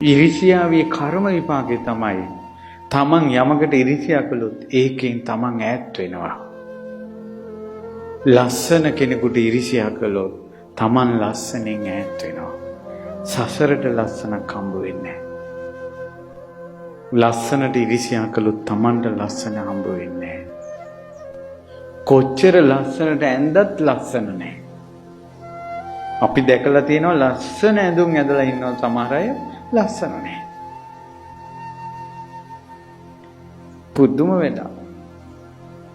ඉරිසියාවේ කර්ම විපාකේ තමයි තමන් යමකට ඉරිසියා කළොත් ඒකෙන් තමන් ඈත් වෙනවා. ලස්සන කෙනෙකුට ඉරිසියා කළොත් තමන් ලස්සනෙන් ඈත් වෙනවා. සසරට ලස්සනක් හම්බ වෙන්නේ නැහැ. ලස්සනට ඉරිසියා කළොත් තමන්ට ලස්සන හම්බ වෙන්නේ නැහැ. කොච්චර ලස්සනට ඇඳත් ලස්සන නැහැ. අපි දැකලා තියෙනවා ලස්සන ඇඳුම් ඇඳලා ඉන්නවා සමහර අය ලස්සන නැහැ. පුදුම වෙනවා.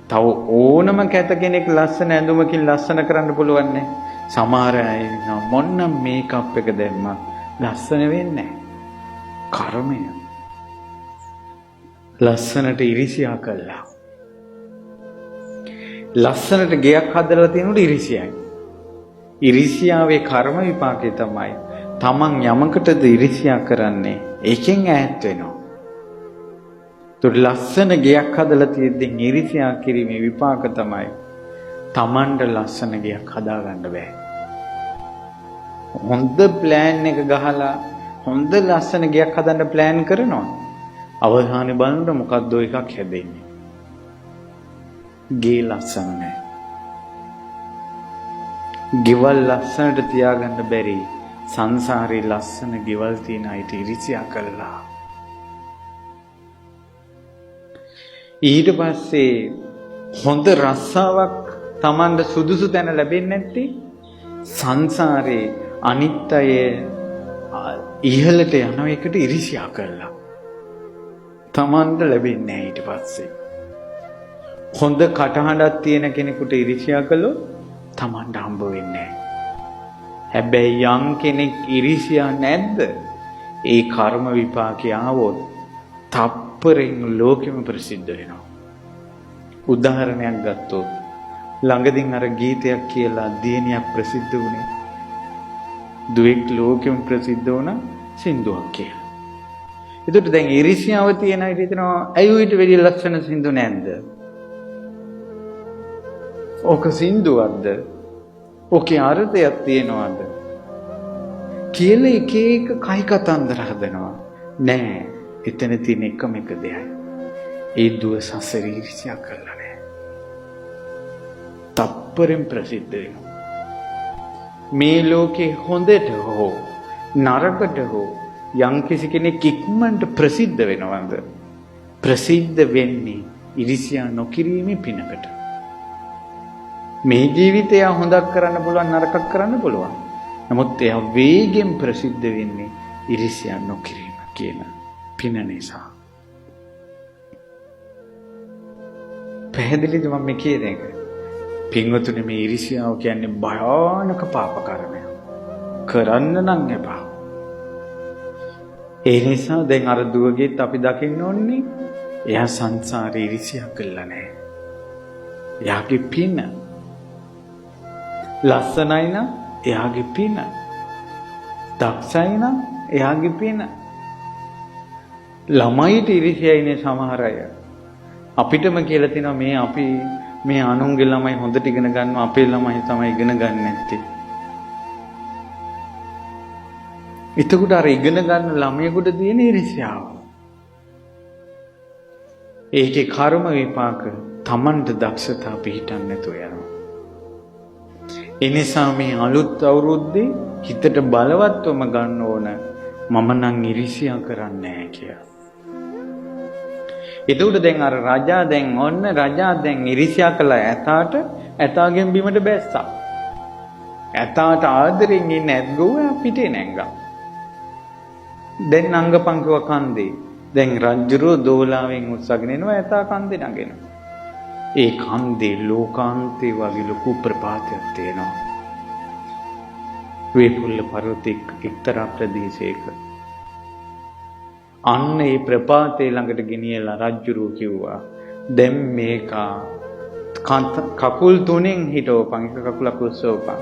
තව ඕනම කැත කෙනෙක් ලස්සන ඇඳුමකින් ලස්සන කරන්න පුළුවන් නේ. සමහර අය ඉන්නවා මොන්නම් මේකප් එක දැම්මත් ලස්සන වෙන්නේ නැහැ. කර්මය. ලස්සනට ඉරිසියා කළා. ලස්සනට ගෙයක් හදලා තියෙනුට ඉරිසියයි. ඉරිසියාවේ කර්ම විපාකේ තමයි තමන් යමකටද ඉරිසියා කරන්නේ ඒකෙන් ඈත් වෙනවා. ඒත් ලස්සන ගෙයක් හදලා තියෙද්දි ඉරිසියා කිරීමේ විපාක තමයි තමන්ට ලස්සන ගෙයක් හදාගන්න බෑ. හොඳ ප්ලෑන් එක ගහලා හොඳ ලස්සන ගෙයක් හදන්න ප්ලෑන් කරනවා. අවසානයේ බලනකොට මොකද්ද එකක් හැදෙන්නේ. ගේ ලස්සන නැහැ. ගෙවල් ලස්සනට තියාගන්න බැරි සංසාරේ ලස්සන ගෙවල් තියෙන අයට ඉරිසියා කළා. ඊට පස්සේ හොඳ රස්සාවක් Tamanda සුදුසු තැන ලැබෙන්නේ නැත්තේ සංසාරේ අනිත් අය ඉහළට යන එකට ඉරිසියා කළා. Tamanda ලැබෙන්නේ නැහැ ඊට පස්සේ. හොඳ කටහඬක් තියෙන කෙනෙකුට ඉරිසියා කළොත් Tamanda හම්බ වෙන්නේ නැහැ. හැබැයි යම් කෙනෙක් ඉරිසියා නැද්ද? ඒ කර්ම විපාකේ ආවොත් තප්පරෙන් ලෝකෙම ප්‍රසිද්ධ වෙනවා. උදාහරණයක් ගත්තොත් ළඟදීන් අර ගීතයක් කියලා දියණියක් ප්‍රසිද්ධ වුණේ. දුවෙක් ලෝකෙම ප්‍රසිද්ධ වුණ සින්දුවක් කියලා. ඒකට දැන් ඉරිසියාව තියෙන අය හිතනවා ඇයි ඌට වෙඩි ලක්ෂණ සින්දු නැද්ද? ඕක සින්දුවක්ද? ඕකේ අර්ථයක් තියනවාද? කියලා එක එක කයි කතන්දර හදනවා. නෑ, එතන තියෙන එකම එක දෙයයි. ඒ දුව සසර ඉරිසියා කරලා නෑ. තප්පරෙන් ප්‍රසිද්ධ වෙනවා. මේ ලෝකේ හොඳට හෝ නරකට හෝ යම් කිසි කෙනෙක් ඉක්මනට ප්‍රසිද්ධ වෙනවද? ප්‍රසිද්ධ වෙන්නේ ඉරිසියා නොකිරීමේ පිනකට. මේ ජීවිතය හොඳක් කරන්න පුළුවන් නරකක් කරන්න පුළුවන්. නමුත් එයා වේගෙන් ප්‍රසිද්ධ වෙන්නේ ඉරිසියා නොකිරීම කියන පින නිසා. පැහැදිලිද මම කියන එක? පින්වතුනි මේ ඉරිසියාව කියන්නේ භයානක පාප කර්මයක්. කරන්න නම් එපා. ඒ නිසා දැන් අර දුවගෙත් අපි දකින්න ඕනේ එයා සංසාරේ ඉරිසියා කළා නෑ. එයාගේ පින ලස්සනයි නම් එයාගේ පින. දක්ෂයි නම් එයාගේ පින. ළමයිට ඉරිසියයිනේ සමහර අය. අපිටම කියලා තිනවා මේ අපි මේ අනුන්ගේ ළමයි හොඳට ඉගෙන ගන්නවා අපේ ළමයි තමයි ඉගෙන ගන්න නැත්තේ. එතකොට අර ඉගෙන ගන්න ළමයෙකුට තියෙන ඉරිසියාව. ඒකේ කර්ම විපාක Tamanට දක්ෂතා පිහිටන්නේ නැතුව යනවා. එනිසා මේ අලුත් අවුරුද්දේ හිතට බලවත්වම ගන්න ඕන මම නම් ඉරිසියා කරන්නේ නැහැ කියලා. එතකොට දැන් අර රජා දැන් ඔන්න රජා දැන් ඉරිසියා කළා ඇතාගෙන් බිමට බැස්සා. ඇතාට ආදරෙන් ඉන්න ඇත්ගොව පිටේ නැංගා. දැන් අංගපංකව කන්දේ. දැන් රජුරෝ දෝලාවෙන් උස්සගෙන එනවා ඇතා කන්දේ නගිනවා. ඒ කන්දේ ලෝකාන්තේ වගේ ලොකු ප්‍රපාතයක් තියෙනවා. වේපුල්ල පර්වතයක එක්තරා ප්‍රදේශයක. අන්න ඒ ප්‍රපාතේ ළඟට ගෙනියලා රජුරෝ කිව්වා දැන් මේක කකුල් තුනෙන් හිටවපන් එක කකුලක් උස්සවපන්.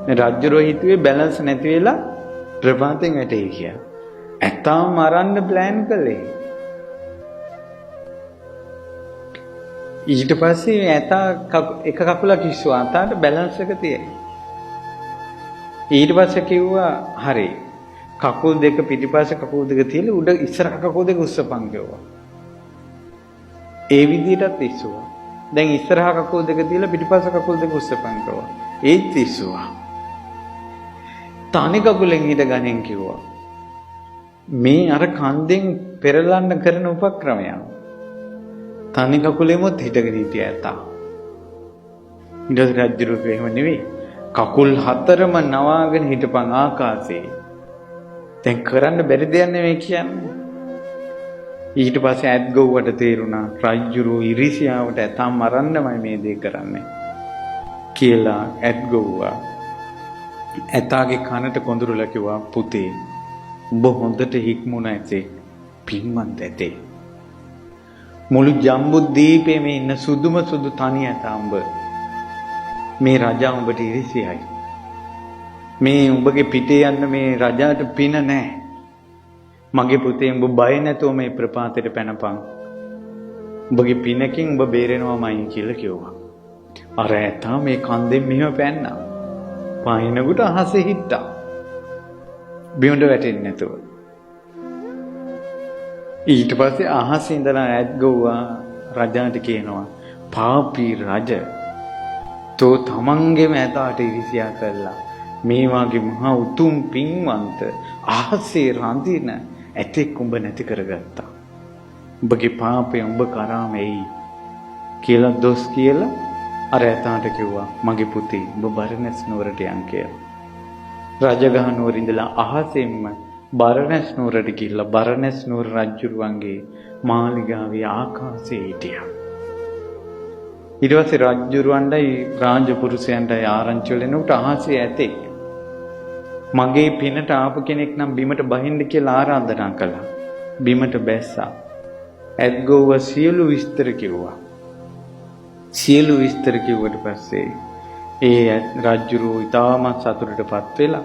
මේ රජුරෝ හිතුවේ බැලන්ස් නැති වෙලා ප්‍රපාතෙන් වැටෙයි කියලා. ඇතාව මරන්න ප්ලෑන් කළේ. ඊට පස්සේ ඇතා එක කකුලක් ඉස්සුවා. අතාට බැලන්ස් එක තියෙනවා. ඊට පස්සේ කිව්වා හරි කකුල් දෙක පිටිපස්ස කකුල් දෙක තියලා උඩ ඉස්සරහ කකුල් දෙක උස්සපන් කිව්වා. ඒ විදිහටත් ඉස්සුවා. දැන් ඉස්සරහ කකුල් දෙක තියලා පිටිපස්ස කකුල් දෙක උස්සපන් කිව්වා. ඒත් ඉස්සුවා. තනි කකුලෙන් හිට ගණන් කිව්වා. මේ අර කන්දෙන් පෙරලන්න කරන උපක්‍රමයක්. තනි කකුලෙමොත් හිටගෙන හිටියා ඇතා. ඊට පස්සේ රජුගේ එහෙම නෙවෙයි. කකුල් හතරම නවාගෙන හිටපන් ආකාශේ. දැන් කරන්න බැරි දෙයක් නෙමෙයි කියන්නේ. ඊට පස්සේ ඇත් ගොව්වට තේරුණා රජුරෝ ඉරිසියාවට ඇතා මරන්නමයි මේ දේ කරන්නේ කියලා ඇත් ගොව්වා. ඇතාගේ කනට කොඳුරලා කිව්වා පුතේ උඹ හොඳට හික්මුණ ඇතේ පින්මන්ත ඇතේ. මුළු ජම්බුද්වීපයේ මේ ඉන්න සුදුම සුදු තනි ඇතා උඹ. මේ රජා උඹට ඉරිසියයි. මේ උඹගේ පිටේ යන්න මේ රජාට පින නැහැ. මගේ පුතේ උඹ බය නැතුව මේ ප්‍රපාතයට පැනපන්. උඹගේ පිනකින් උඹ බේරෙනවාමයි කියලා කිව්වා. අර ඇතා මේ කන්දෙන් මෙහෙම පැන්නා. පාහිනකට අහසේ හිට්ටා. බිමට වැටෙන්නේ නැතුව. ඊට පස්සේ අහසේ ඉඳලා ඇත් ගොව්වා රජාට කියනවා පාපී රජ තෝ තමන්ගේම ඇතාට ඉරිසියා කළා. මේ වාගේ මහා උතුම් පින්වන්ත අහසේ රඳින ඇතෙක් උඹ නැති කරගත්තා. උඹගේ පාපය උඹ කරාම එයි කියලා දොස් කියලා අර ඇතාට කිව්වා මගේ පුතේ උඹ බරණැස් නුවරට යන් කියලා. රජගහ නුවර ඉඳලා අහසෙන්ම බරණැස් නුවරට ගිහිල්ලා බරණැස් නුවර රජුරුවන්ගේ මාලිගාවේ ආකාශයේ හිටියා. ඊට පස්සේ රජුරුවන්ටයි රාජපුරුෂයන්ටයි ආරංචි වෙලෙනුට අහසේ ඇතෙක් මගේ පිනට ආපු කෙනෙක් නම් බිමට බහින්න කියලා ආරාධනා කළා. බිමට බැස්සා. ඇත් ගොව්ව සියලු විස්තර කිව්වා. සියලු විස්තර කිව්වට පස්සේ ඒ රජුරෝ ඉතාමත් සතුටටපත් වෙලා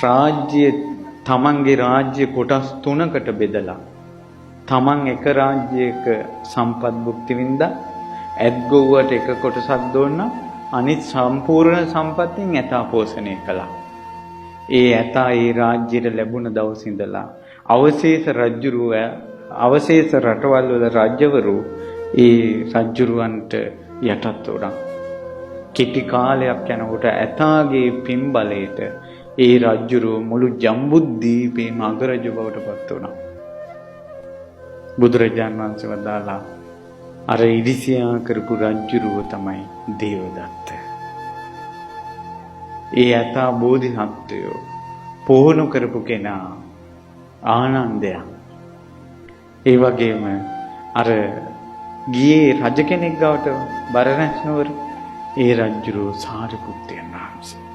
රාජ්‍ය තමන්ගේ රාජ්‍ය කොටස් 3කට බෙදලා තමන් එක රාජ්‍යයක සම්පත් භුක්ති විඳා ඇත් ගොව්වට එක කොටසක් දුන්නා අනිත් සම්පූර්ණ සම්පත්තින් ඇතා පෝෂණය කළා. ඒ ඇතා ඒ රාජ්‍යයට ලැබුණ දවස් ඉඳලා අවශේෂ රටවල් වල රජවරු ඒ රජුරවන්ට යටත් වුණා. කෙටි කාලයක් යනකොට ඇතාගේ පින් බලයට ඒ රජුරෝ මුළු ජම්බුද්වීපේම අගරජ බවට පත් වුණා. බුදුරජාණන් වහන්සේ වදාලා අර ඉරිසියා කරපු රජුරුව තමයි දේවදත්ත. ඒ ඇතා බෝධිසත්වයෝ පොහොණු කරපු කෙනා ආනන්දය. ඒ වගේම අර ගියේ රජ කෙනෙක් ගාවට බරණැස් නුවර ඒ රජුරුව සාරිපුත්තයන් වහන්සේ.